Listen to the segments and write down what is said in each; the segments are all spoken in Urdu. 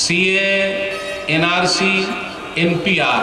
CA, NRC, NPR।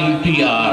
NPR।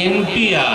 NPR।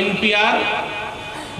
NPR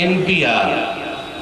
NPR।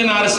NRC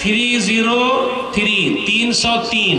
303, 303।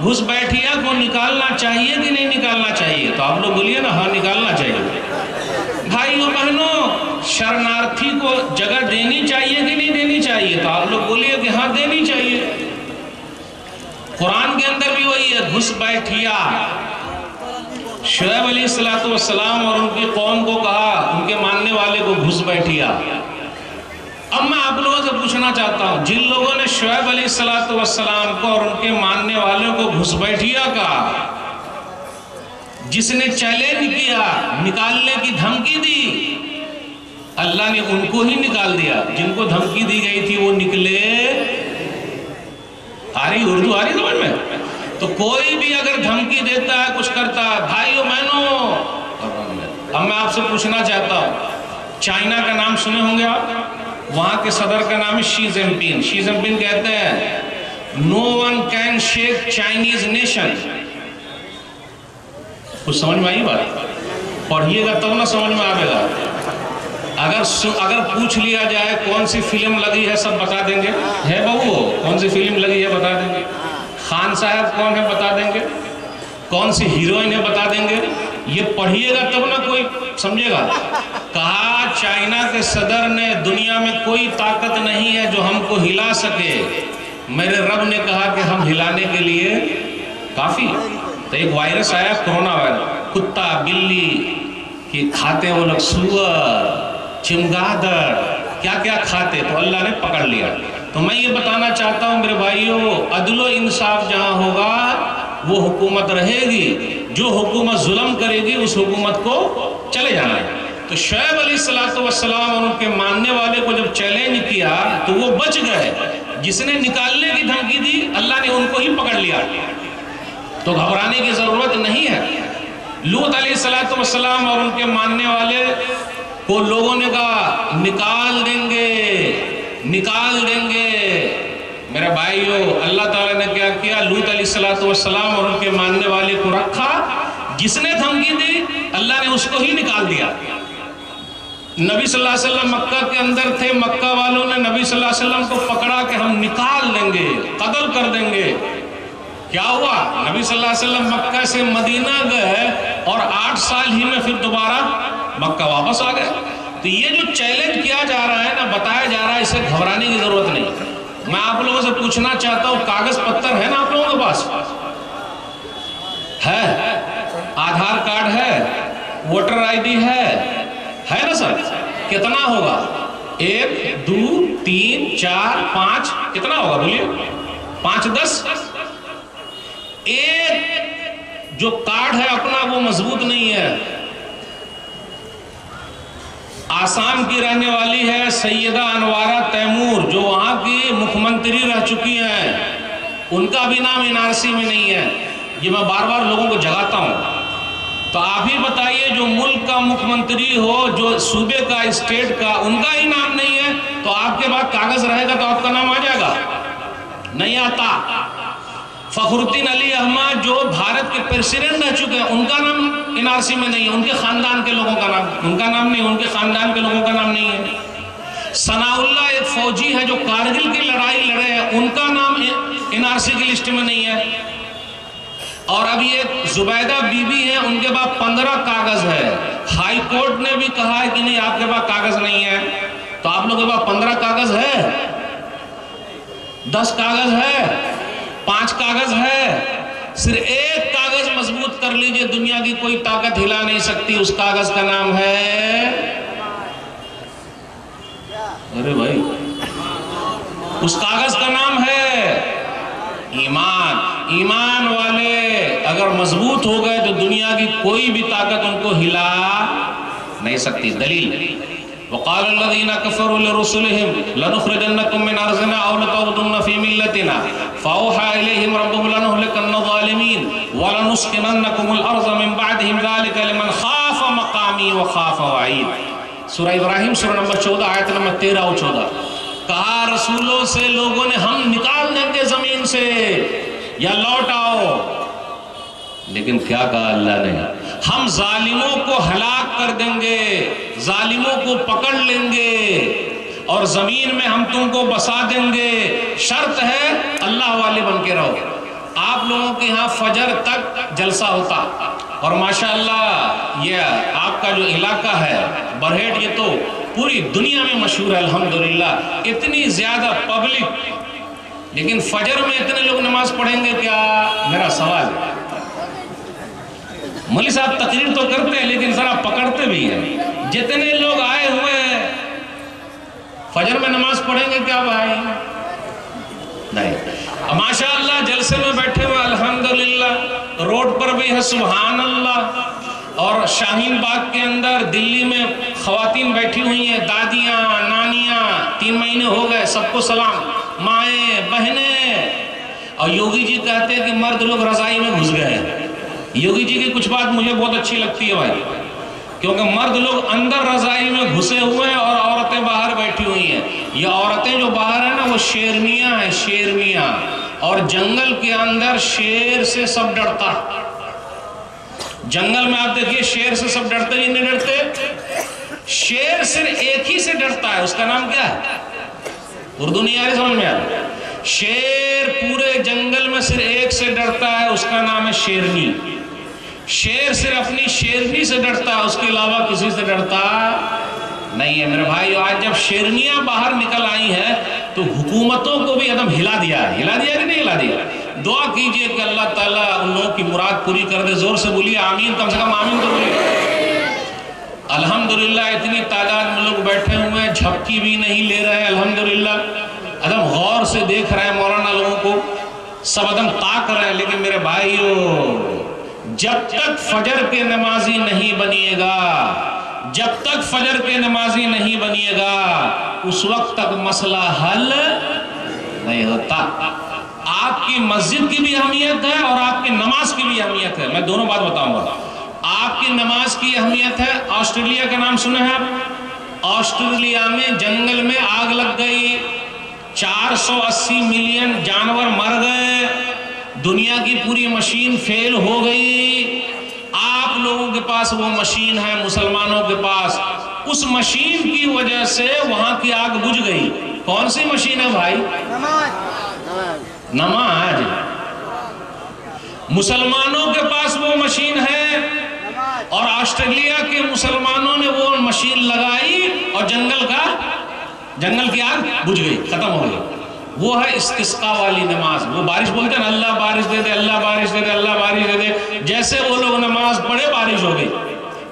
گھس بیٹھیا کو نکالنا چاہیے کہ نہیں نکالنا چاہیے؟ تو آپ لوگ بولیے نا ہاں نکالنا چاہیے۔ بھائیوں بہنوں، شرنارتھی کو جگہ دینی چاہیے کہ نہیں دینی چاہیے؟ تو آپ لوگ بولیے کہ ہاں دینی چاہیے۔ قرآن کے اندر بھی وہی ہے، گھس بیٹھیا۔ شعیب علیہ السلام اور ان کی قوم کو کہا، ان کے ماننے والے کو گھس بیٹھیا۔ اب میں آپ لوگوں سے پوچھنا چاہتا ہوں، جن لوگوں نے شعیب علیہ السلام کو اور ان کے ماننے والوں کو گھس بیٹھیا کہا، جس نے چیلنج کیا، نکالنے کی دھمکی دی، اللہ نے ان کو ہی نکال دیا۔ جن کو دھمکی دی گئی تھی وہ نکلے۔ آ رہی اردو آ رہی سمجھ میں؟ تو کوئی بھی اگر دھمکی دیتا ہے، کچھ کرتا ہے، بھائیو بہنوں، اب میں آپ سے پوچھنا چاہتا ہوں، چائنا کا نام سنے ہوں گے آپ؟ وہاں کے صدر کا نام ہے شی جن پنگ۔ شی جن پنگ کہتے ہیں no one can shake Chinese nation. کچھ سمجھ میں آئی بات؟ پڑھیے گا تب نہ سمجھ میں آئے گا۔ اگر پوچھ لیا جائے کون سی فلم لگی ہے، سب بتا دیں گے؟ ہے بہو کون سی فلم لگی ہے بتا دیں گے؟ خان صاحب کون ہے بتا دیں گے؟ کون سی ہیروئن ہے بتا دیں گے؟ یہ پڑھیے گا تب نہ کوئی سمجھے گا۔ کہا چائنا کے صدر نے دنیا میں کوئی طاقت نہیں ہے جو ہم کو ہلا سکے، میرے رب نے کہا کہ ہم ہلانے کے لیے کافی۔ تو ایک وائرس آیا کرونا وائرس، کتا بلی کہ کھاتے وہ لوگ، سور چمگادڑ کیا کیا کھاتے، تو اللہ نے پکڑ لیا۔ تو میں یہ بتانا چاہتا ہوں میرے بھائیوں، عدل و انصاف جہاں ہوگا وہ حکومت رہے گی، جو حکومت ظلم کرے گی اس حکومت کو چلے جانا ہے۔ تو شعیب علیہ السلام اور ان کے ماننے والے کو جب چیلنج کیا تو وہ بچ گئے، جس نے نکالنے کی دھمکی دی اللہ نے ان کو ہی پکڑ لیا۔ تو گھبرانے کی ضرورت نہیں ہے۔ لوط علیہ السلام اور ان کے ماننے والے کو لوگوں نے کہا نکال دیں گے، نکال دیں گے۔ میرے بھائیو، اللہ تعالیٰ نے کیا کیا؟ لوط علیہ السلام اور ان کے ماننے والے کو رکھا، جس نے دھمکی دی اللہ نے اس کو ہی نکال دیا۔ نبی صلی اللہ علیہ وسلم مکہ کے اندر تھے، مکہ والوں نے نبی صلی اللہ علیہ وسلم کو پکڑا کہ ہم نکال دیں گے، قتل کر دیں گے۔ کیا ہوا؟ نبی صلی اللہ علیہ وسلم مکہ سے مدینہ گئے اور 8 سال ہی میں پھر دوبارہ مکہ واپس آ گئے۔ تو یہ جو چیلنج کیا جا رہا ہے نا، بتایا جا رہا ہے، اسے گھبرانے کی ضرورت نہیں۔ میں آپ لوگوں سے پوچھنا چاہتا ہوں، کاغذ پتر ہے نا آپ لوگوں کے پاس؟ ہے؟ آدھار کارڈ ہے، ووٹر آئی ڈی ہے نا سر؟ کتنا ہوگا؟ 1 2 3 4 5 کتنا ہوگا بولیے؟ 5 10؟ ایک جو کارڈ ہے اپنا وہ مضبوط نہیں ہے۔ آسام کی رہنے والی ہے سیدہ انوارہ تیمور، جو وہاں کی مکھ منتری رہ چکی ہیں، ان کا بھی نام NRC میں نہیں ہے۔ یہ میں بار بار لوگوں کو جگاتا ہوں۔ تو آپ ہی بتائیے، جو ملک کا مکھ منتری ہو، جو صوبے کا، اسٹیٹ کا، ان کا ہی نام نہیں ہے، تو آپ کے پاس کاغذ رہے گا تو آپ کا نام آ جائے گا؟ نہیں آتا۔ فخر الدین علی احمد جو بھارت کے پریزیڈنٹ رہ چکے ہیں، ان کا نام NRC میں نہیں ہے، ان کے خاندان کے لوگوں کا نام، ان کا نام نہیں، ان کے خاندان کے لوگوں کا نام نہیں ہے۔ ثناء اللہ ایک فوجی ہے جو کارگل کی لڑائی لڑے ہیں، ان کا نام NRC کی لسٹ میں نہیں ہے۔ اور اب یہ زبیدہ بی بی ہیں، ان کے پاس 15 کاغذ ہے۔ ہائی کورٹ نے بھی کہا ہے کہ نہیں، آپ کے پاس کاغذ نہیں ہے۔ تو آپ لوگوں کے پاس 15 کاغذ ہے، 10 کاغذ ہے، 5 کاغذ ہے، صرف ایک کاغذ مضبوط کر لیجئے، دنیا کی کوئی طاقت ہلا نہیں سکتی۔ اس کاغذ کا نام ہے، ارے بھائی، اس کاغذ کا نام ہے ایمان۔ ایمان والے اگر مضبوط ہو گئے تو دنیا کی کوئی بھی طاقت ان کو ہلا نہیں سکتی۔ دلیل وقال الذين كفروا لرسلهم لنخرجنكم من ارضنا او لتعودن في ملتنا فاوحى اليهم ربهم لنهلكن الظالمين ولنسكننكم الارض من بعدهم ذلك لمن خاف مقامي وخاف وعيد۔ سورہ ابراہیم سورہ نمبر 14 آیت نمبر 13 اور 14۔ کہا رسولوں سے لوگوں نے ہم نکال دیں گے زمین سے یا لوٹ آؤ، لیکن کیا کہا اللہ نے؟ ہم ظالموں کو ہلاک کر دیں گے، ظالموں کو پکڑ لیں گے اور زمین میں ہم تم کو بسا دیں گے، شرط ہے اللہ والے بن کے رہو۔ آپ لوگوں کے یہاں فجر تک جلسہ ہوتا، اور ماشاءاللہ یہ آپ کا جو علاقہ ہے برہیٹ، یہ تو پوری دنیا میں مشہور ہے الحمدللہ، اتنی زیادہ پبلک، لیکن فجر میں اتنے لوگ نماز پڑھیں گے کیا؟ میرا سوال ہے۔ مولوی صاحب تقریر تو کرتے ہیں لیکن ذرا پکڑتے بھی ہیں، جتنے لوگ آئے ہوئے ہیں فجر میں نماز پڑھیں گے کیا بھائی؟ نہیں۔ ماشاءاللہ جلسے میں بیٹھے ہوئے الحمدللہ، روڈ پر بھی ہے سبحان اللہ، اور شاہین باغ کے اندر دلی میں خواتین بیٹھی ہوئی ہیں، دادیاں نانیاں، 3 مہینے ہو گئے، سب کو سلام، مائیں بہنیں، اور یوگی جی کہتے ہیں کہ مرد لوگ رضائی میں گھس گئے ہیں۔ یوگی جی کی کچھ بات مجھے بہت اچھی لگتی ہے بھائی، کیونکہ مرد لوگ اندر رضائی میں گھسے ہوئے ہیں اور عورتیں باہر بیٹھی ہوئی ہیں۔ یہ عورتیں جو باہر ہیں نا وہ شیرنیاں ہیں، شیرنیاں، اور جنگل کے اندر شیر سے سب ڈرتا۔ جنگل میں آپ دیکھیے شیر سے سب ڈرتے ہی نہیں ڈرتے، شیر صرف ایک ہی سے ڈرتا ہے، اس کا نام کیا ہے؟ اردو نہیں آ رہی سمجھ میں آ رہی؟ شیر پورے جنگل میں صرف ایک سے ڈرتا ہے، اس کا نام ہے شیرنی۔ شیر صرف اپنی شیرنی سے ڈرتا ہے، اس کے علاوہ کسی سے ڈرتا نہیں ہے۔ میرے بھائی آج جب شیرنیاں باہر نکل آئی ہیں تو حکومتوں کو بھی ایک ہلا دیا ہے، ہلا دیا کہ نہیں ہلا دیا؟ دعا کیجئے کہ اللہ تعالیٰ ان لوگوں کی مراد پوری کر دے۔ زور سے بولیے آمین، کم سے کم آمین تو بولیے۔ الحمدللہ اتنی تعداد میں لوگ بیٹھے ہوئے ہیں، جھپکی بھی نہیں لے رہے ہیں الحمدللہ، ادم غور سے دیکھ رہے ہیں مولانا لوگوں کو، سب ادم تاک رہے ہیں۔ لیکن میرے بھائیو، جب تک فجر کے نمازی نہیں بنیے گا، جب تک فجر کے نمازی نہیں بنیے گا، اس وقت تک مسئلہ حل نہیں ہوتا۔ آپ کی مسجد کی بھی اہمیت ہے اور آپ کی نماز کی بھی اہمیت ہے، میں دونوں بات بتاؤں گا۔ آپ کی نماز کی اہمیت ہے، آسٹریلیا کا نام سنے ہیں آپ؟ آسٹریلیا میں جنگل میں آگ لگ گئی، 480 ملین جانور مر گئے، دنیا کی پوری مشین فیل ہو گئی۔ آپ لوگوں کے پاس وہ مشین ہے، مسلمانوں کے پاس، اس مشین کی وجہ سے وہاں کی آگ بجھ گئی۔ کون سی مشین ہے بھائی؟ نماز۔ مسلمانوں کے پاس وہ مشین ہے، اور آسٹریلیا کے مسلمانوں نے وہ مشین لگائی اور جنگل کی آگ بجھ گئی، ختم ہو گئی۔ وہ ہے استسقاء والی نماز، وہ بارش بولتے ہیں اللہ بارش دے دے، اللہ بارش دے دے، اللہ بارش دے دے، جیسے وہ لوگ نماز پڑھے بارش ہو گئی،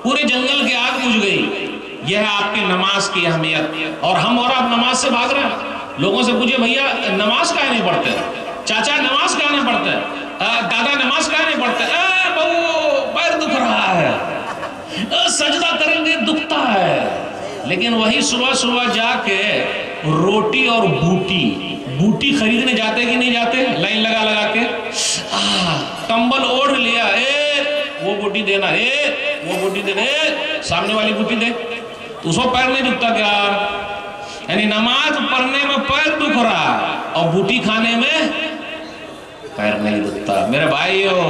پورے جنگل کی آگ بجھ گئی۔ یہ ہے آپ کی نماز کی اہمیت، اور ہم اور آپ نماز سے بھاگ رہے ہیں۔ لوگوں سے پوچھے بھیا نماز کہاں نہیں پڑھتے، چاچا نماز کہاں نہیں پڑھتے، دادا نماز کہاں نہیں پڑھتے، بہو پیر دکھ رہا ہے، سجدہ کریں گے دکھتا ہے۔ لیکن وہی صبح صبح جا کے روٹی اور بوٹی خریدنے جاتے کہ نہیں جاتے؟ لائن لگا لگا کے کمبل اوڑھ لیا، وہ بوٹی دینا، وہ بوٹی دینا، سامنے والی بوٹی دے، تو اس کو پیر نہیں دکھتا کیا؟ یعنی نماز پڑھنے میں پیر دکھ رہا اور بوٹی کھانے میں پیر نہیں دکھتا۔ میرے بھائیو،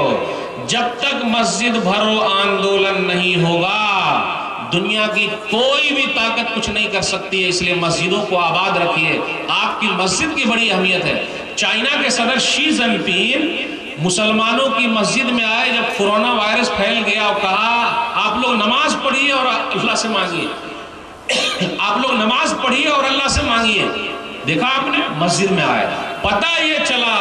جب تک مسجد بھرو آندولن نہیں ہوگا، دنیا کی کوئی بھی طاقت کچھ نہیں کر سکتی ہے۔ اس لیے مسجدوں کو آباد رکھیے، آپ کی مسجد کی بڑی اہمیت ہے۔ چائنا کے صدر شی جن پنگ مسلمانوں کی مسجد میں آئے جب کورونا وائرس پھیل گیا، اور کہا آپ لوگ نماز پڑھیے اور اللہ سے مانگیے، آپ لوگ نماز پڑھیے اور اللہ سے مانگیے۔ دیکھا آپ نے، مسجد میں آئے، پتہ یہ چلا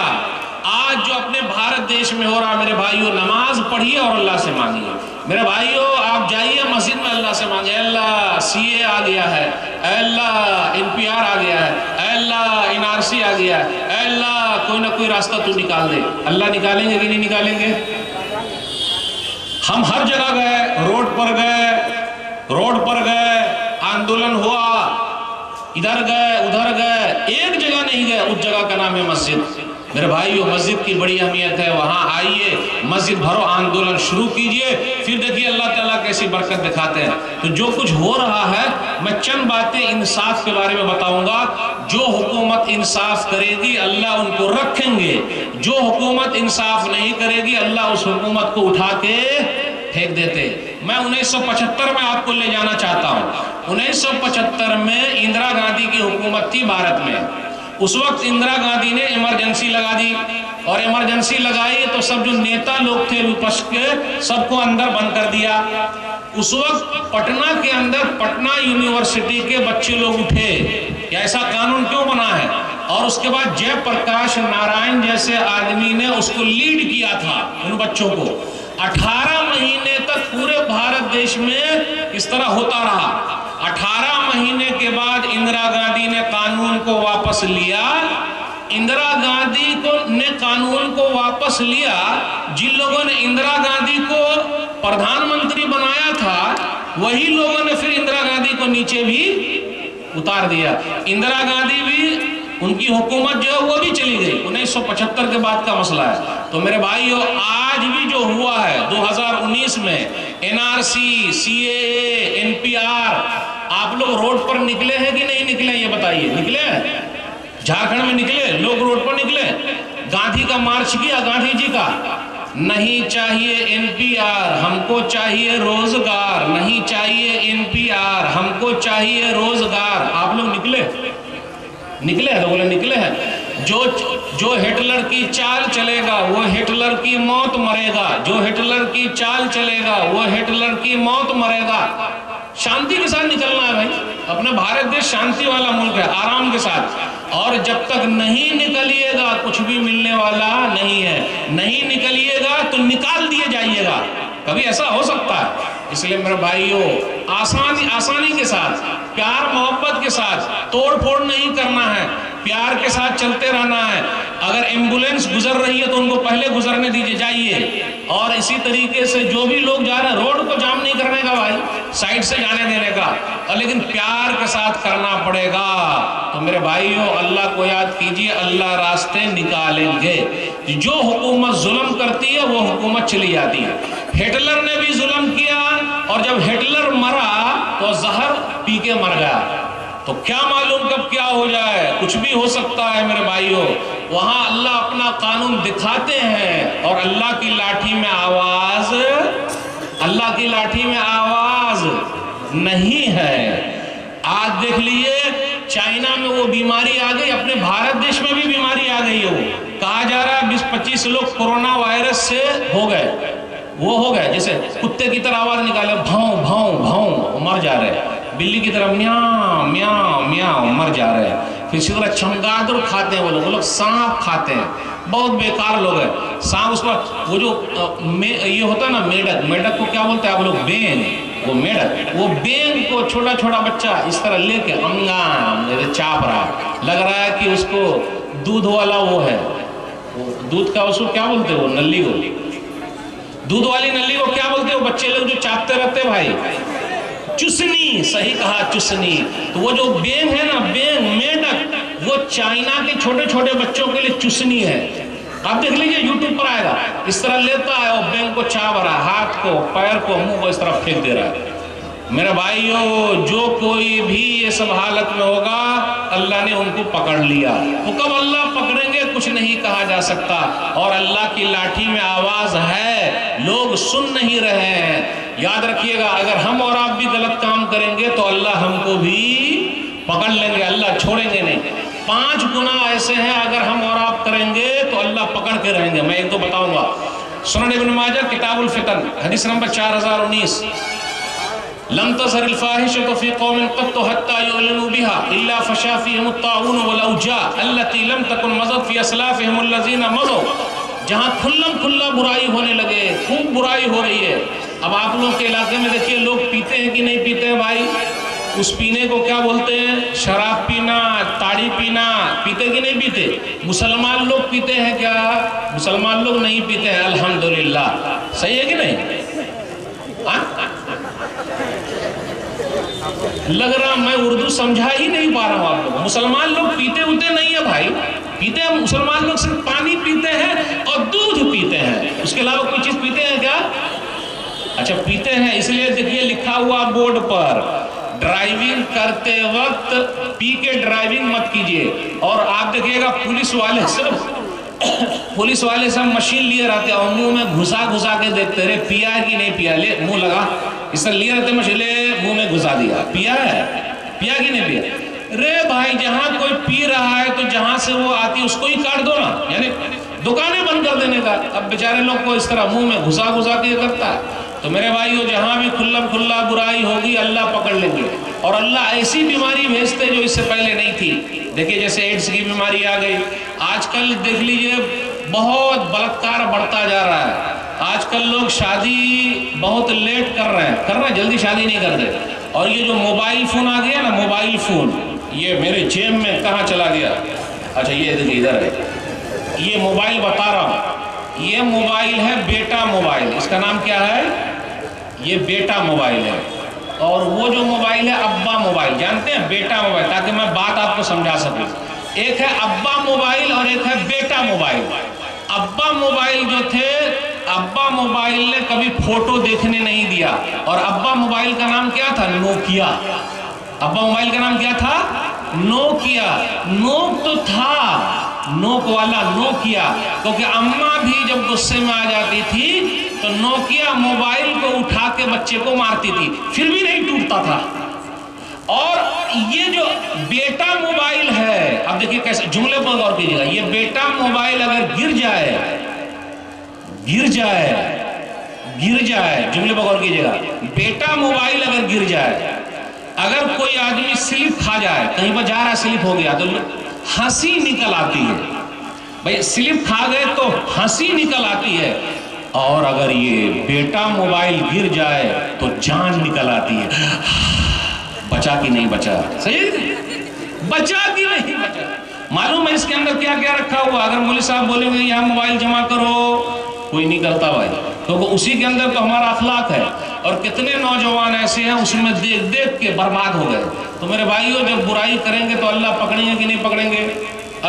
آج جو اپنے بھارت دیش میں ہو رہا، میرے بھائیو نماز پڑھیے اور اللہ سے مانگیے۔ میرے بھائیو آپ جائیے مسجد میں اللہ سے مانگے، اے اللہ CA آ گیا ہے، اے اللہ NPR آ گیا ہے، اے اللہ NRC آ گیا ہے، اے اللہ کوئی نہ کوئی راستہ تو نکال دے۔ اللہ نکالیں گے کہ نہیں نکالیں گے؟ ہم ہر جگہ گئے، روڈ پر گئے، آندولن ہوا، ادھر گئے ادھر گئے، ایک جگہ نہیں گئے، اس جگہ کا نام ہے مسجد۔ میرے بھائیو مسجد کی بڑی اہمیت ہے، وہاں آئیے، مسجد بھرو آندولن شروع کیجئے، پھر دیکھیے اللہ تعالیٰ کیسی برکت دکھاتے ہیں۔ تو جو کچھ ہو رہا ہے، میں چند باتیں انصاف کے بارے میں بتاؤں گا۔ جو حکومت انصاف کرے گی اللہ ان کو رکھیں گے، جو حکومت انصاف نہیں کرے گی اللہ اس حکومت کو اٹھا کے پھینک دیتے۔ میں 1975 میں آپ کو لے جانا چاہتا ہوں۔ 1975 میں اندرا گاندھی کی حکومت تھی بھارت میں، اس وقت اندرا گاندھی نے ایمرجنسی لگا دی، اور ایمرجنسی لگائی تو سب جو نیتا لوگ تھے وپکش کے سب کو اندر بند کر دیا۔ اس وقت پٹنہ کے اندر پٹنہ یونیورسٹی کے بچے لوگ اٹھے کہ ایسا قانون کیوں بنا ہے، اور اس کے بعد جے پرکاش نارائن جیسے آدمی نے اس کو لیڈ کیا تھا ان بچوں کو۔ 18 مہینے تک پورے بھارت دیش میں اس طرح ہوتا رہا۔ 18 مہینے کے بعد اندرا گاندھی نے قانون کو واپس لیا۔ اندرا گاندھی نے قانون کو واپس لیا۔ جن لوگوں نے اندرا گاندھی کو پردھان منتری بنایا تھا وہی لوگوں نے پھر اندرا گاندھی کو نیچے بھی اتار دیا۔ اندرا گاندھی بھی ان کی حکومت جو ہے وہ بھی چلی گئی۔ 1975 کے بعد کا مسئلہ ہے۔ تو میرے بھائیو آج بھی جو ہوا ہے 2019 میں NRC CAA NPR، آپ لوگ روڈ پر نکلے ہیں کہ نہیں نکلے یہ بتائیے؟ نکلے ہیں؟ جھارکھنڈ میں نکلے لوگ روڈ پر نکلے؟ گاندھی کا مارچ کیا گاندھی جی کا؟ نہیں چاہیے NPR، ہم کو چاہیے روزگار۔ نہیں چاہیے NPR، ہم کو چاہیے روزگار۔ آپ لوگ نکلے ہیں تو بولے نکلے ہیں۔ جو ہٹلر کی چال چلے گا وہ ہٹلر کی موت مرے گا۔ جو ہٹلر کی چال چلے گا وہ ہٹلر کی موت مرے گا۔ شانتی کے ساتھ نکلنا ہے بھائی۔ اپنا بھارت دیش شانتی والا ملک ہے، آرام کے ساتھ۔ اور جب تک نہیں نکلیے گا کچھ بھی ملنے والا نہیں ہے۔ نہیں نکلیے گا تو نکال دیے جائیے گا، کبھی ایسا ہو سکتا ہے۔ اس لیے میرے بھائیو آسانی کے ساتھ، پیار محبت کے ساتھ، توڑ پھوڑ نہیں کرنا ہے، پیار کے ساتھ چلتے رہنا ہے۔ اگر ایمبولینس گزر رہی ہے تو ان کو پہلے گزرنے دیجیے جائیے، اور اسی طریقے سے جو بھی لوگ جا رہے ہیں روڈ کو جام نہیں کرنے کا بھائی، سائڈ سے جانے دینے کا، لیکن پیار کے ساتھ کرنا پڑے گا۔ تو میرے بھائیو اللہ کو یاد کیجیے، اللہ راستے نکالیں گے۔ جو حکومت ظلم کرتی ہے وہ حکومت چلی جاتی ہے۔ ہٹلر نے بھی ظلم کیا، اور جب ہٹلر مرا تو زہر پی کے مر گیا۔ تو کیا معلوم کب کیا ہو جائے، کچھ بھی ہو سکتا ہے میرے بھائیو۔ وہاں اللہ اپنا قانون دکھاتے ہیں، اور اللہ کی لاٹھی میں آواز نہیں ہے۔ آج دیکھ لیے چائنا میں وہ بیماری آ گئی، اپنے بھارت دیش میں بھی بیماری آ گئی ہے۔ وہ کہا جا رہا ہے 20-25 لوگ کورونا وائرس سے ہو گئے، جیسے کتے کی طرح آواز نکالے بھاؤں بھاؤں بھاؤں، مر جا رہے ہیں۔ بلی کی طرح میاں میاں میاں، مر جا رہے ہیں۔ پھر اسی طرح چمگادڑ کھاتے ہیں وہ لوگ سانپ کھاتے ہیں، بہت بیکار لوگ ہیں۔ سانپ اس پر وہ جو یہ ہوتا ہے نا میڈک کو کیا بولتے ہیں آپ لوگ؟ بینگ۔ وہ میڈک، وہ بینگ کو چھوٹا چھوٹا بچہ اس طرح لے کے چاپ رہا ہے، لگ رہا ہے کہ اس کو دودھ والا وہ ہے، دودھ کا اس کو کیا بولتے ہیں؟ وہ نلی کو، دودھ والی نلی کو کیا بولتے ہیں وہ بچے لوگ جو چاپتے رہتے ہیں بھائی؟ چسنی، صحیح کہا، چسنی۔ تو وہ جو بینگ ہے نا، بینگ میڈک، وہ چائنا کے چھوٹے چھوٹے بچوں کے لیے چسنی ہے۔ آپ دیکھ لیجئے یوٹیوب پر آئے گا، اس طرح لیتا ہے اور بینگ کو چاپ رہا ہے، ہاتھ کو، پیر کو، منہ کو اس طرح پھینک دے رہا ہے۔ میرے بھائیو جو کوئی بھی یہ سب حالت میں ہوگا اللہ نے ان کو پکڑ لیا۔ وہ کب اللہ پکڑیں گے کچھ نہیں کہا جا سکتا، اور اللہ کی لاٹھی میں آواز ہے، لوگ سن نہیں رہے ہیں۔ یاد رکھیے گا اگر ہم اور آپ بھی غلط کام کریں گے تو اللہ ہم کو بھی پکڑ لیں گے، اللہ چھوڑیں گے نہیں۔ 5 گناہ ایسے ہیں اگر ہم اور آپ کریں گے تو اللہ پکڑ کے رہیں گے۔ میں ایک تو بتاؤں گا، سنن ابن ماجہ کتاب الفتن حدیث نمبر 4019، لم تظهر الفاحشة في قوم قط حتى يعلنوا بها إلا فشا فيهم الطاعون والأوجاع التي لم تكن مضت في أسلافهم الذين مضوا۔ جہاں کھلم کھلا برائی ہونے لگے، خوب برائی ہو رہی ہے۔ اب آپ لوگ کے علاقے میں دیکھیے لوگ پیتے ہیں کہ نہیں پیتے ہیں بھائی؟ اس پینے کو کیا بولتے ہیں؟ شراب پینا، تاڑی پینا، پیتے کہ نہیں پیتے؟ مسلمان لوگ پیتے ہیں کیا؟ مسلمان لوگ نہیں پیتے ہیں، الحمدللہ۔ صحیح ہے کہ نہیں؟ لگ رہا میں اردو سمجھا ہی نہیں پا رہا ہوں آپ لوگ۔ مسلمان لوگ پیتے ہوتے نہیں ہیں بھائی، پیتے ہیں مسلمان لوگ صرف پانی پیتے ہیں اور دودھ پیتے ہیں، اس کے علاوہ کوئی چیز پیتے ہیں کیا؟ اچھا پیتے ہیں، اس لیے دیکھیے لکھا ہوا بورڈ پر ڈرائیونگ کرتے وقت پی کے ڈرائیونگ مت کیجیے۔ اور آپ دیکھیے گا پولیس والے سب مشین لیے رہتے ہیں اور منہ میں گھسا کے دیکھتے رہے پیا ہے کہ نہیں پیا، لے منہ لگا، اس طرح لیے رہتے مشین، لے منہ میں گھسا دیا، پیا ہے، پیا کہ نہیں پیا؟ رے بھائی جہاں کوئی پی رہا ہے تو جہاں سے وہ آتی اس کو ہی کاٹ دو نا، یعنی دکانیں بند کر دینے کا. اب بیچارے لوگ کو اس طرح منہ میں گھسا گھسا کے کرتا ہے. تو میرے بھائیو جہاں بھی کھلا برائی ہوگی اللہ پکڑ لیں گے. اور اللہ ایسی بیماری بھیجتے جو اس سے پہلے نہیں تھی. دیکھیے جیسے ایڈز کی بیماری آ گئی. آج کل دیکھ لیجئے بہت بلاکار بڑھتا جا رہا ہے. آج کل لوگ شادی بہت لیٹ کر رہے ہیں جلدی شادی نہیں کرتے. اور یہ جو موبائل فون آ گیا نا، موبائل فون، یہ میرے جیب میں کہاں چلا گیا؟ اچھا یہ دیکھیے ادھر ہے. یہ موبائل بتا رہا ہوں، یہ موبائل ہے بیٹا موبائل. اس کا نام کیا ہے؟ یہ بیٹا موبائل ہے. اور وہ جو موبائل ہے ابا موبائل. جانتے ہیں بیٹا موبائل، تاکہ میں بات آپ کو سمجھا سکوں. ایک ہے ابا موبائل اور ایک ہے بیٹا موبائل. ابا موبائل جو تھے، ابا موبائل نے کبھی فوٹو دیکھنے نہیں دیا. اور ابا موبائل کا نام کیا تھا؟ نوکیا. ابا موبائل کا نام کیا تھا؟ نوکیا. نوک تو تھا، نوک والا نوکیا. کیونکہ اماں بھی جب غصے میں آ جاتی تھی تو نوکیا موبائل کو اٹھا کے بچے کو مارتی تھی، پھر بھی نہیں ٹوٹتا تھا. اور یہ جو بیٹا موبائل ہے، اب دیکھیے کیسے جملے پر غور کیجیے گا. یہ بیٹا موبائل اگر گر جائے، جملے پر غور کیجیے گا. بیٹا موبائل اگر گر جائے، اگر کوئی آدمی سلپ کھا جائے، کہیں پر جا رہا سلپ ہو گیا تو ہنسی نکل آتی ہے. بھئی سلپ کھا گئے تو ہنسی نکل آتی ہے. اور اگر یہ بیٹا موبائل گر جائے تو جان نکل آتی ہے. بچا کہ نہیں بچا؟ صحیح، بچا کہ نہیں بچا. معلوم ہے اس کے اندر کیا کیا رکھا ہوا. اگر مولوی صاحب بولیں گے یہاں موبائل جمع کرو، کوئی نہیں کرتا بھائی، کیونکہ اسی کے اندر تو ہمارا اخلاق ہے. اور کتنے نوجوان ایسے ہیں اس میں دیکھ دیکھ کے برباد ہو گئے. تو میرے بھائیوں جب برائی کریں گے تو اللہ پکڑیں گے کہ نہیں پکڑیں گے؟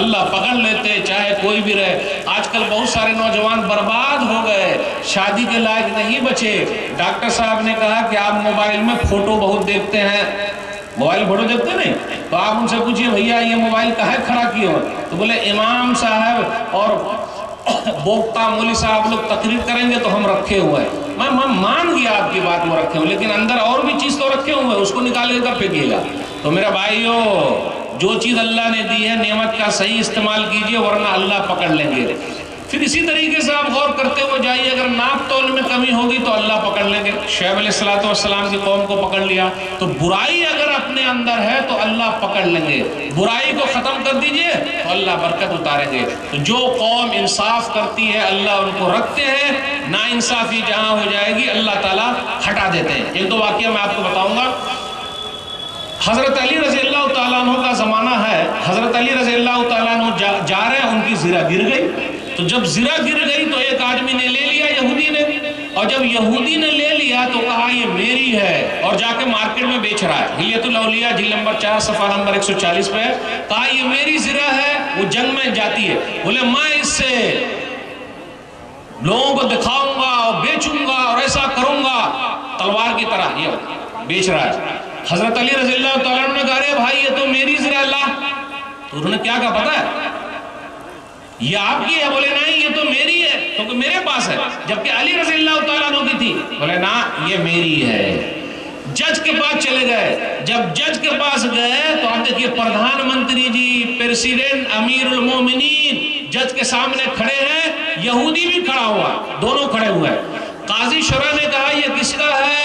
اللہ پکڑ لیتے، چاہے کوئی بھی رہے. آج کل بہت سارے نوجوان برباد ہو گئے، شادی کے لائق نہیں بچے. ڈاکٹر صاحب نے کہا کہ آپ موبائل میں فوٹو بہت دیکھتے ہیں. موبائل فوٹو دیکھتے نہیں؟ تو آپ ان سے پوچھئے بھیا یہ موبائل کہاں کھڑا کیے ہو؟ تو بولے امام صاحب اور بوکتا مولوی صاحب لوگ تقریر کریں گے تو ہم رکھے ہوئے ہیں. میں مان گیا آپ کی بات میں رکھے ہوئے، لیکن اندر اور بھی چیز تو رکھے ہوئے، اس کو نکالے گا پھینکیے گا. تو میرا بھائیو، جو چیز اللہ نے دی ہے نعمت کا صحیح استعمال کیجئے، ورنہ اللہ پکڑ لیں گے. پھر اسی طریقے سے آپ غور کرتے ہوئے جائیے، اگر ناپ تول میں کمی ہوگی تو اللہ پکڑ لیں گے. شعیب علیہ السلام کی قوم کو پکڑ لیا. تو برائی اگر اپنے اندر ہے تو اللہ پکڑ لیں گے. برائی کو ختم کر دیجئے تو اللہ برکت اتاریں گے. تو جو قوم انصاف کرتی ہے اللہ ان کو رکھتے ہیں، نا انصافی جہاں ہو جائے گی اللہ تعالیٰ ہٹا دیتے ہیں. ایک دو واقعہ میں آپ کو بتاؤں گا. حضرت علی رضی اللہ تعالیٰ عنہ کا زمانہ ہے. حضرت علی رضی اللہ تعالیٰ عنہ جا رہے ہیں، ان کی زرہ گر گئی. تو جب زرہ گر گئی تو ایک آدمی نے لے لیا، یہودی نے. اور جب یہودی نے لے لیا تو کہا یہ میری ہے، اور جا کے مارکیٹ میں بیچ رہا ہے. حلیۃ الاولیاء جلد نمبر 4 صفحہ نمبر 140 پہ کہا یہ میری زرہ ہے. وہ جنگ میں جاتی ہے، بولے میں اس سے لوگوں کو دکھاؤں گا اور بیچوں گا اور ایسا کروں گا، تلوار کی طرح یہ بیچ رہا ہے. حضرت علی رضی اللہ تعالیٰ عنہ نے کہا ارے بھائی یہ تو میری زرہ اللہ. تو انہوں نے کیا کہا پتہ ہے؟ یہ آپ کی ہے؟ بولے نہیں یہ تو میری ہے، کیونکہ میرے پاس ہے. جبکہ علی رضی اللہ تعالیٰ عنہ کی تھی. بولے نا یہ میری ہے. جج کے پاس چلے گئے. جب جج کے پاس گئے تو آپ دیکھیے پردھان منتری جی، پریسیڈنٹ، امیر المومنین جج کے سامنے کھڑے ہیں، یہودی بھی کھڑا ہوا، دونوں کھڑے ہوئے. قاضی شرح نے کہا یہ کس کا ہے؟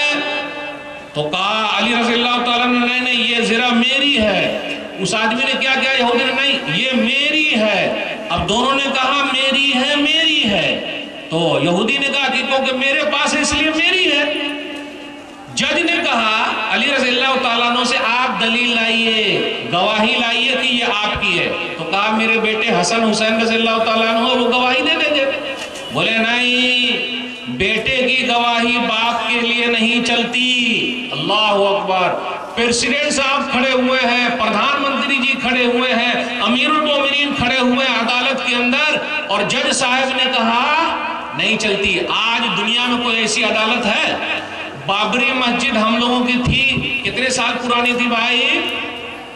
تو کہا علی رضی اللہ تعالیٰ نے نہیں یہ زرہ میری ہے. اس آدمی نے کیا کہا؟ یہودی نے نہیں یہ میری ہے. اب دونوں نے کہا میری ہے میری ہے. تو یہودی نے کہا کہ کیونکہ میرے پاس ہے اس لیے میری ہے. جج نے کہا علی رضی اللہ تعالیٰ عنہ سے آپ دلیل لائیے، گواہی لائیے کہ یہ آپ کی ہے. تو کہا میرے بیٹے حسن حسین رضی اللہ تعالیٰ عنہ وہ گواہی دے دیں گے. بولے نہیں، بیٹے کی گواہی باپ کے لیے نہیں چلتی. اللہ اکبر. پریسیڈنٹ صاحب کھڑے ہوئے ہیں، پردھان منتری جی کھڑے ہوئے ہیں، امیر المومنین کھڑے ہوئے ہیں عدالت کے اندر، اور جج صاحب نے کہا نہیں چلتی. آج دنیا میں کوئی ایسی عدالت ہے؟ بابری مسجد ہم لوگوں کی تھی، کتنے سال پرانی تھی بھائی؟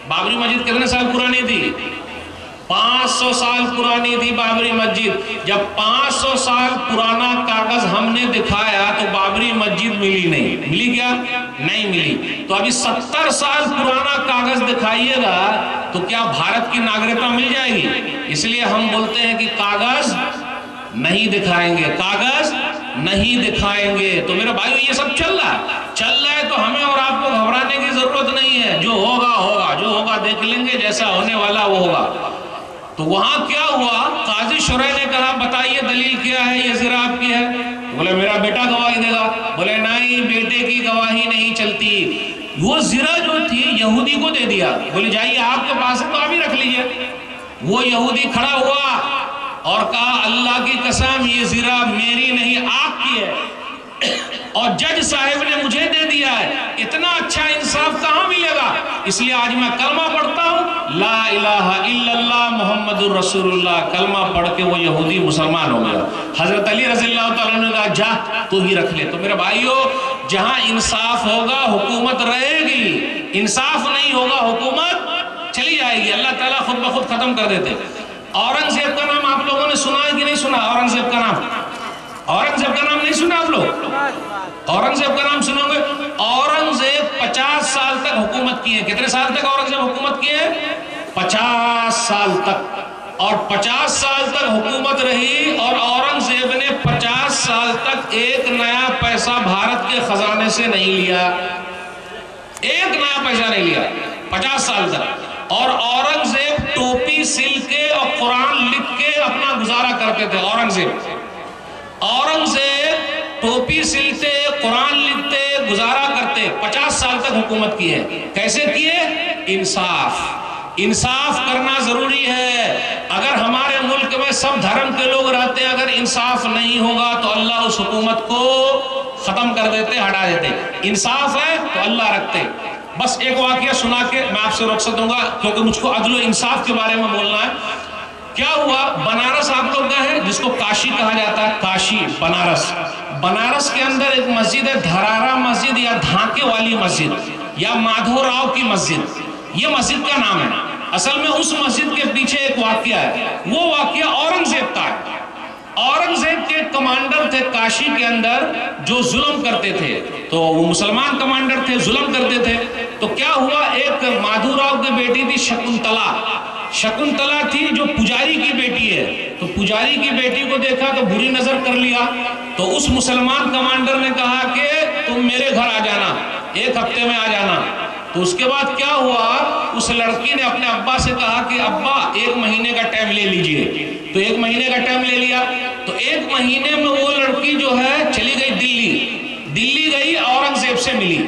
بابری مسجد کتنے سال پرانی تھی؟ 500 سال پرانی تھی بابری مسجد. جب 500 سال پرانا کاغذ ہم نے دکھایا تو بابری مسجد ملی نہیں. ملی کیا؟ نہیں ملی. تو ابھی 70 سال پرانا کاغذ دکھائیے گا تو کیا بھارت کی ناگرکتا مل جائے گی؟ اس لیے ہم بولتے ہیں کہ کاغذ نہیں دکھائیں گے، کاغذ نہیں دکھائیں گے۔ تو میرے بھائیو یہ سب چل رہا ہے تو ہمیں اور آپ کو گھبرانے کی ضرورت نہیں ہے، جو ہوگا ہوگا، جو ہوگا دیکھ لیں گے، جیسا ہونے والا وہ ہوگا۔ تو وہاں کیا ہوا، قاضی شرح نے کہا بتائیے دلیل کیا ہے، یہ زرہ آپ کی ہے؟ بولے میرا بیٹا گواہی دے گا۔ بولے نہیں، بیٹے کی گواہی نہیں چلتی۔ وہ زرہ جو تھی یہودی کو دے دیا، بولے جائیے آپ کے پاس ہے تو آپ ہی رکھ لیجئے۔ وہ یہودی کھڑا ہوا اور کہا اللہ کی قسم یہ زرہ میری نہیں آپ کی ہے، اور جج صاحب نے مجھے دے دیا ہے۔ اتنا اچھا انصاف کہاں ملے گا؟ اس لیے آج میں کلمہ پڑھتا ہوں، لا الہ الا اللہ محمد الرسول اللہ، کلمہ پڑھ کے وہ یہودی مسلمان ہو گیا۔ حضرت علی رضی اللہ تعالیٰ نے کہا جا تو ہی رکھ لے۔ تو میرے بھائیو، جہاں انصاف ہوگا حکومت رہے گی، انصاف نہیں ہوگا حکومت چلی جائے گی، اللہ تعالیٰ خود بخود ختم کر دیتے۔ اورنگزیب کا نام آپ لوگوں نے سنا ہے کہ نہیں سنا؟ اورنگزیب کا نام، اورنگزیب کا نام نہیں سنا آپ لوگ؟ اورنگزیب کا نام سنو گے؟ اورنگزیب 50 سال تک حکومت کی ہے۔ کتنے سال تک اورنگزیب حکومت کی ہے؟ 50 سال تک۔ اور 50 سال تک حکومت رہی، اور اورنگزیب نے 50 سال تک ایک نیا پیسہ بھارت کے خزانے سے نہیں لیا، ایک نیا پیسہ نہیں لیا 50 سال تک۔ اور اورنگزیب ٹوپی سل کے اور قرآن لکھ کے اپنا گزارا کرتے تھے۔ اورنگزیب ٹوپی سلتے، قرآن لکھتے، گزارا کرتے، 50 سال تک حکومت کی ہے۔ کیسے کیے؟ انصاف کرنا ضروری ہے۔ اگر ہمارے ملک میں سب دھرم کے لوگ رہتے ہیں، اگر انصاف نہیں ہوگا تو اللہ اس حکومت کو ختم کر دیتے، ہٹا دیتے۔ انصاف ہے تو اللہ رکھتے۔ بس ایک واقعہ سنا کے میں آپ سے رخصت ہوں گا، کیونکہ مجھ کو عدل و انصاف کے بارے میں بولنا ہے۔ کیا ہوا، بنارس آپ لوگ گئے ہیں جس کو کاشی کہا جاتا ہے، کاشی، بنارس۔ بنارس کے اندر ایک مسجد ہے، دھرارا مسجد یا دھانکے والی مسجد یا مادھو راؤ کی مسجد، یہ مسجد کا نام ہے۔ اصل میں اس مسجد کے پیچھے ایک واقعہ ہے، وہ واقعہ اورنگزیب کا ہے۔ اورنگزیب کے کمانڈر تھے کاشی کے اندر جو ظلم کرتے تھے، تو وہ مسلمان کمانڈر تھے، ظلم کرتے تھے۔ تو کیا ہوا، ایک مادھو راؤ کی بیٹی تھی شکنتلا تھی جو پجاری کی بیٹی ہے، تو پجاری کی بیٹی کو دیکھا تو بری نظر کر لیا۔ تو اس مسلمان کمانڈر نے کہا کہ تم میرے گھر آ جانا، 1 ہفتے میں آ جانا۔ تو اس کے بعد کیا ہوا، اس لڑکی نے اپنے ابا سے کہا کہ ابا 1 مہینے کا ٹائم لے لیجئے۔ تو 1 مہینے کا ٹائم لے لیا۔ تو 1 مہینے میں وہ لڑکی جو ہے چلی گئی دلی گئی، اورنگزیب سے ملی۔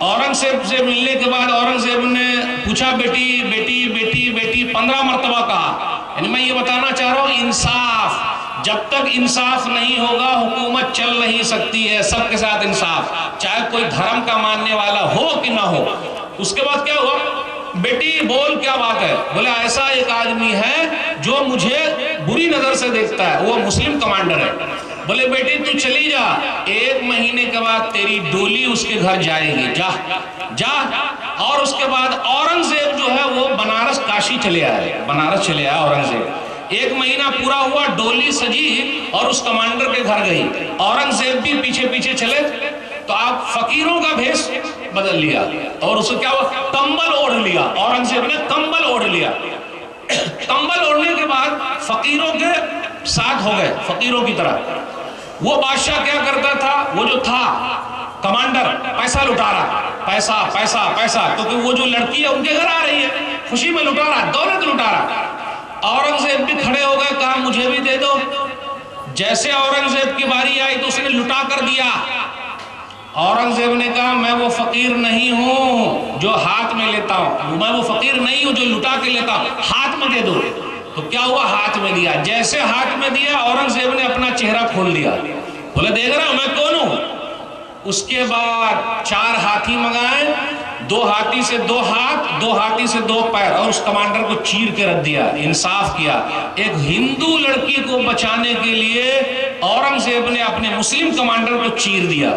اورنگزیب سے ملنے کے بعد اورنگزیب نے پوچھا بیٹی بیٹی بیٹی بیٹی 15 مرتبہ کہا۔ یعنی میں یہ بتانا چاہ رہا ہوں، انصاف، جب تک انصاف نہیں ہوگا حکومت چل نہیں سکتی ہے۔ سب کے ساتھ انصاف، چاہے کوئی دھرم کا ماننے والا ہو کہ نہ ہو۔ اس کے بعد کیا ہوا، بیٹی بول کیا بات ہے؟ بولے ایسا ایک آدمی ہے جو مجھے بری نظر سے دیکھتا ہے، وہ مسلم کمانڈر ہے۔ بولے بیٹی تو چلی جا، 1 مہینے کے بعد تیری ڈولی اس کے گھر جائے گی، جا۔ اور اس کے بعد اورنگزیب جو ہے وہ بنارس کاشی چلے آئے، بنارس چلے آئے اورنگزیب۔ 1 مہینہ پورا ہوا، ڈولی سجی اور اس کمانڈر کے گھر گئی، اورنگزیب بھی پیچھے پیچھے چلے۔ تو آپ فقیروں کا بھیس بدل لیا، اور اس کو کیا ہوا، کمبل اوڑھ لیا، اورنگزیب نے کمبل اوڑھ لیا۔ کمبل اوڑھنے کے بعد فقیروں کے ساتھ ہو گئے، فقیروں کی طرح۔ وہ بادشاہ کیا کرتا تھا، وہ جو تھا کمانڈر، پیسہ لٹا رہا، پیسہ پیسہ پیسہ، کیونکہ وہ جو لڑکی ہے ان کے گھر آ رہی ہے، خوشی میں لٹا رہا، دولت لٹا رہا۔ اورنگزیب بھی کھڑے ہو گئے، کہا مجھے بھی دے دو۔ جیسے اورنگزیب کی باری آئی تو اس نے لٹا کر دیا۔ اورنگزیب نے کہا میں وہ فقیر نہیں ہوں جو ہاتھ میں لیتا ہوں، میں وہ فقیر نہیں ہوں جو لٹا کے لیتا ہوں، ہاتھ میں دے دو۔ تو کیا ہوا، ہاتھ میں دیا۔ جیسے ہاتھ میں دیا، اورنگزیب نے اپنا چہرہ کھول دیا، بولے دیکھ رہا ہوں میں کون ہوں۔ اس کے بعد 4 ہاتھی منگائے، 2 ہاتھی سے 2 ہاتھ، 2 ہاتھی سے 2 پیر، اور اس کمانڈر کو چیر کے رکھ دیا۔ انصاف کیا۔ ایک ہندو لڑکی کو بچانے کے لیے اورنگزیب نے اپنے مسلم کمانڈر کو چیر دیا۔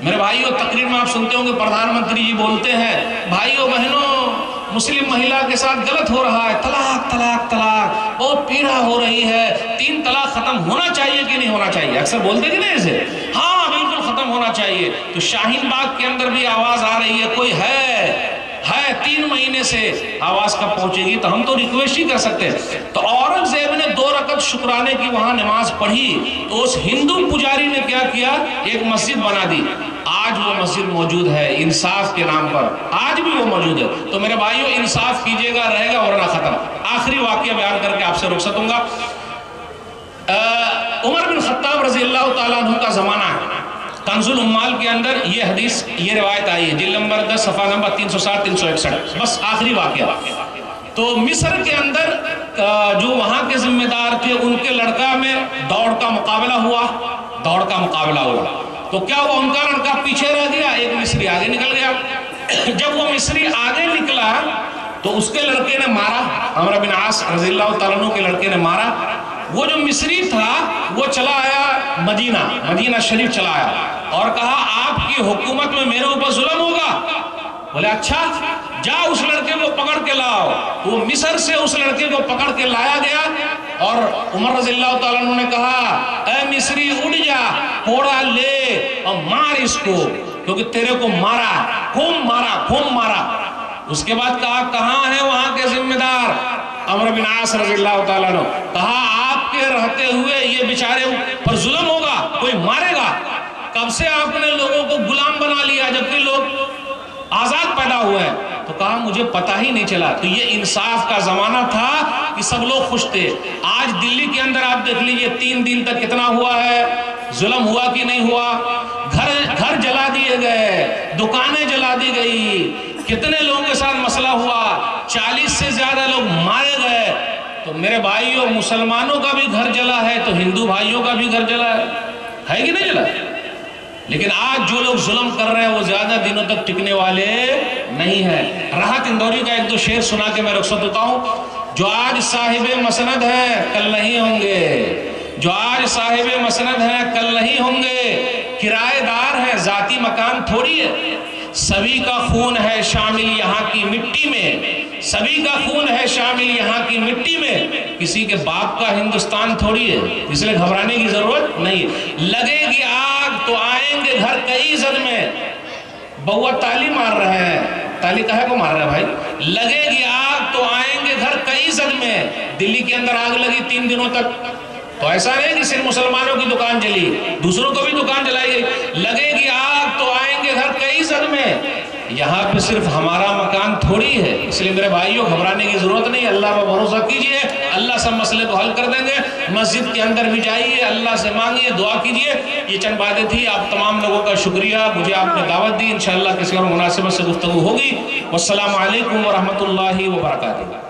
میرے بھائیوں، تقریر میں آپ سنتے ہوں گے پردھان منتری جی بولتے ہیں بھائیوں بہنوں مسلم مہیلا کے ساتھ غلط ہو رہا ہے، طلاق طلاق طلاق، بہت پیڑا ہو رہی ہے، 3 طلاق ختم ہونا چاہیے کہ نہیں ہونا چاہیے؟ اکثر بولتے کہ نہیں اسے؟ ہاں بالکل ختم ہونا چاہیے۔ تو شاہین باغ کے اندر بھی آواز آ رہی ہے، کوئی ہے 3 مہینے سے، آواز کب پہنچے گی؟ تو ہم تو ریکویسٹ ہی کر سکتے ہیں۔ تو اورنگزیب نے 2 رکعت وقت شکرانے کی وہاں نماز پڑھی تو اس ہندو پجاری نے کیا کیا، ایک مسجد بنا دی. آج وہ مسجد موجود ہے انصاف کے نام پر، آج بھی وہ موجود ہے. تو میرے بھائیو انصاف کیجئے گا، رہے گا ورنہ ختم. آخری واقعہ بیان کر کے آپ سے رخصت ہوں گا. عمر بن خطاب رضی اللہ تعالیٰ عنہ کا زمانہ ہے. کنز العمال کے اندر یہ حدیث، یہ روایت آئی ہے، جلد نمبر 10 صفحہ نمبر 360 361. بس آخری واقعہ. تو مصر کے اندر جو وہاں کے ذمہ دار تھے ان کے لڑکا میں دوڑ کا مقابلہ ہوا. تو کیا ہوا، ان کا لڑکا پیچھے رہ گیا، ایک مصری آگے نکل گیا. جب وہ مصری آگے نکلا تو اس کے لڑکے نے مارا، عمرو بن عاص رضی اللہ تعالیٰ عنہ کے لڑکے نے مارا. وہ جو مصری تھا وہ چلا آیا مدینہ شریف چلا آیا اور کہا آپ کی حکومت میں میرے اوپر ظلم ہوگا. بولے اچھا، جا اس لڑکے کو پکڑ کے لاؤ. وہ مصر سے اس لڑکے کو پکڑ کے لایا گیا اور عمر رضی اللہ تعالیٰ عنہ نے کہا اے مصری اٹھ جا، کوڑا لے اور مار اس کو، کیونکہ تیرے کو مارا، کھوم مارا. اس کے بعد کہا کہاں ہیں وہاں کے ذمہ دار؟ عمرو بن عاص رضی اللہ تعالیٰ عنہ. کہا آپ کے رہتے ہوئے یہ بیچارے پر ظلم ہوگا، کوئی مارے گا؟ کب سے آپ نے لوگوں کو غلام بنا لیا جبکہ لوگ آزاد پیدا ہوئے ہیں؟ تو کہا مجھے پتہ ہی نہیں چلا. تو یہ انصاف کا زمانہ تھا کہ سب لوگ خوش تھے. آج دلی کے اندر آپ دیکھ لیجئے 3 دن تک کتنا ہوا ہے، ظلم ہوا کہ نہیں ہوا؟ گھر جلا دیے گئے، دکانیں جلا دی گئی، کتنے لوگوں کے ساتھ مسئلہ ہوا، 40 سے زیادہ لوگ مارے گئے. تو میرے بھائیوں، مسلمانوں کا بھی گھر جلا ہے تو ہندو بھائیوں کا بھی گھر جلا ہے کہ نہیں جلا؟ لیکن آج جو لوگ ظلم کر رہے ہیں وہ زیادہ دنوں تک ٹکنے والے نہیں ہیں. راحت اندوری کا 1-2 شعر سنا کے میں رخصت ہوتا ہوں. جو آج صاحب مسند ہے کل نہیں ہوں گے، جو آج صاحب مسند ہے کل نہیں ہوں گے، کرایہ دار ہے ذاتی مکان تھوڑی ہے. سبھی کا خون ہے شامل یہاں کی مٹی میں، سبھی کا خون ہے شامل یہاں کی مٹی میں، کسی کے باپ کا ہندوستان تھوڑی ہے. اس لیے گھبرانے کی ضرورت نہیں. لگے گی آگ تو آئیں گے گھر کئی زد میں. بہوا تالی مار رہے ہیں، تالی کہے کو مار رہے ہیں بھائی؟ لگے گی آگ تو آئیں گے گھر کئی زد میں. دلی کے اندر آگ لگی 3 دنوں تک، تو ایسا نہیں کہ صرف مسلمانوں کی دکان جلی، دوسروں کو بھی دکان جلائی گئی. لگے گی آگ تو آئیں گے گھر کئی زد میں. یہاں پہ صرف ہمارا مکان تھوڑی ہے. اس لیے میرے بھائیوں گھبرانے کی ضرورت نہیں. اللہ پر بھروسہ کیجئے، اللہ سب مسئلے کو حل کر دیں گے. مسجد کے اندر بھی جائیے، اللہ سے مانگیے، دعا کیجئے. یہ چند باتیں تھی. آپ تمام لوگوں کا شکریہ، مجھے آپ نے دعوت دی. انشاءاللہ کسی اور مناسبت سے گفتگو ہوگی. والسلام علیکم ورحمۃ اللہ وبرکاتہ.